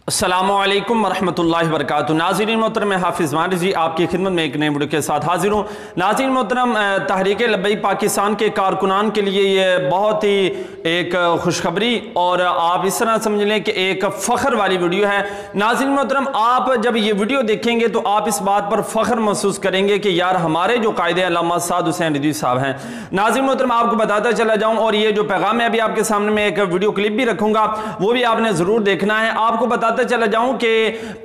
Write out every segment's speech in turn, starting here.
अस्सलामुअलैकुम वरहमतुल्लाहि वबरकातुहू। नाज़रीन मोहतरम, मैं हाफिज़ मारिजी आपकी खिदमत में एक नए वीडियो के साथ हाजिर हूँ। नाज़रीन मोहतरम, तहरीक लब्बैक पाकिस्तान के कारकुनान के लिए ये बहुत ही एक खुशखबरी और आप इस तरह समझ लें कि एक फ़ख्र वाली वीडियो है। नाज़रीन मोहतरम, आप जब ये वीडियो देखेंगे तो आप इस बात पर फ़ख्र महसूस करेंगे कि यार हमारे जो कायदे अल्लामा साद हुसैन रिज़वी साहब हैं। नाज़रीन मोहतरम, आपको बताता चला जाऊँ और ये जो पैगाम है अभी आपके सामने मैं एक वीडियो क्लिप भी रखूँगा, वो भी आपने ज़रूर देखना है। आपको बताता चला जाऊं कि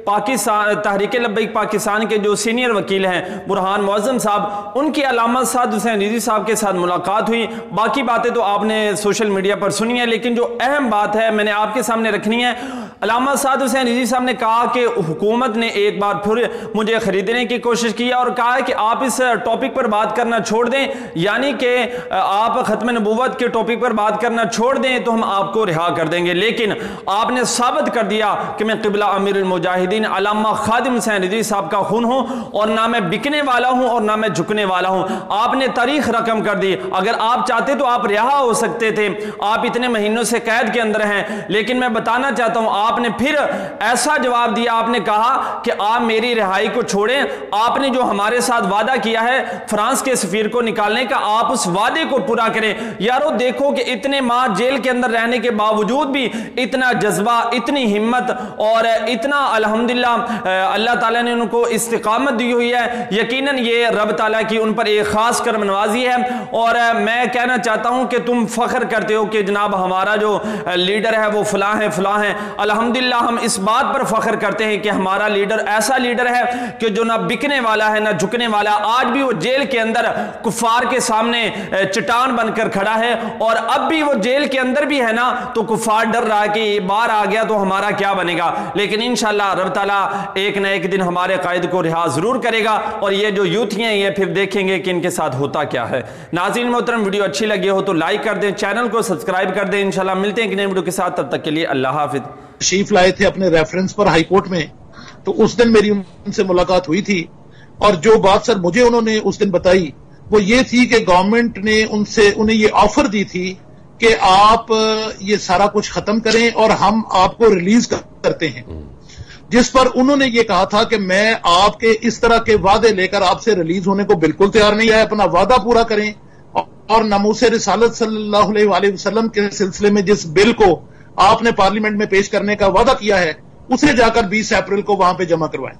पाकिस्तान तहरीक लब्बैक पाकिस्तान के जो सीनियर वकील हैं बुरहान मुअज़्ज़म साहब, उनकी अल्लामा साद हुसैन रिज़वी साहब के साथ मुलाकात हुई। बाकी बातें तो आपने सोशल मीडिया पर सुनी है, लेकिन जो अहम बात है मैंने आपके सामने रखनी है। अल्लामा साद हुसैन रिज़वी साहब ने कहा कि हुकूमत ने एक बार फिर मुझे खरीदने की कोशिश की और कहा कि आप इस टॉपिक पर बात करना छोड़ दें, यानी कि आप खत्म नबूवत के टॉपिक पर बात करना छोड़ दें तो हम आपको रिहा कर देंगे। लेकिन आपने साबित कर दिया कि मैं क़िबला अमीरुल मुजाहिदीन अल्लामा खादिम हुसैन रिज़वी साहब का खून हूं और ना मैं बिकने वाला हूं और ना मैं झुकने वाला हूं। आपने तारीख रकम कर दी। अगर आप चाहते तो आप रिहा हो सकते थे, आप इतने महीनों से कैद के अंदर हैं। लेकिन मैं बताना चाहता हूं, आपने फिर ऐसा जवाब दिया, आपने कहा कि आप मेरी रिहाई को छोड़ें। आपने जो हमारे साथ वादा किया है फ्रांस के सफीर को निकालने का, आप उस वादे को पूरा करें। यारो देखो कि इतने माह जेल के अंदर रहने के बावजूद भी इतना जज्बा, इतनी हिम्मत और इतना अल्हम्दुलिल्लाह अल्लाह ताला ने उनको इस्तिकामत दी हुई है। यकीनन ये रब ताला की उन पर एक खास करम नवाजी है। और मैं कहना चाहता हूं कि तुम फख्र करते हो कि जनाब हमारा जो लीडर है वो फलां है फलां है। अल्हम्दुलिल्लाह हम इस बात पर फख्र करते हैं कि हमारा लीडर ऐसा लीडर है कि जो ना बिकने वाला है ना झुकने वाला। आज भी वो जेल के अंदर कुफार के सामने चट्टान बनकर खड़ा है और अब भी वो जेल के अंदर भी है ना, तो कुफार डर रहा है कि बाहर आ गया तो हमारा क्या बनेगा। लेकिन इंशाअल्लाह रब ताला एक न एक दिन हमारे कायद को रिहा जरूर करेगा और ये जो यूथी हैं ये फिर देखेंगे कि इनके साथ होता क्या है। नाज़रीन मोहतरम, वीडियो अच्छी लगी हो तो लाइक कर दें, चैनल को सब्सक्राइब कर दें। इंशाअल्लाह मिलते हैं एक नए वीडियो के साथ, तब तक के लिए अल्लाह हाफिज। तशरीफ लाए थे अपने रेफरेंस पर हाई कोर्ट में, तो उस दिन मेरी उनसे मुलाकात हुई थी और जो बात सर मुझे उन्होंने उस दिन बताई वो ये थी कि गवर्नमेंट ने उन्हें ये ऑफर दी थी कि आप ये सारा कुछ खत्म करें और हम आपको रिलीज करते हैं। जिस पर उन्होंने ये कहा था कि मैं आपके इस तरह के वादे लेकर आपसे रिलीज होने को बिल्कुल तैयार नहीं है, अपना वादा पूरा करें और नमूसे रिसालत सल्लल्लाहु अलैहि वसल्लम के सिलसिले में जिस बिल को आपने पार्लियामेंट में पेश करने का वादा किया है उसे जाकर 20 अप्रैल को वहां पे जमा करवाएं।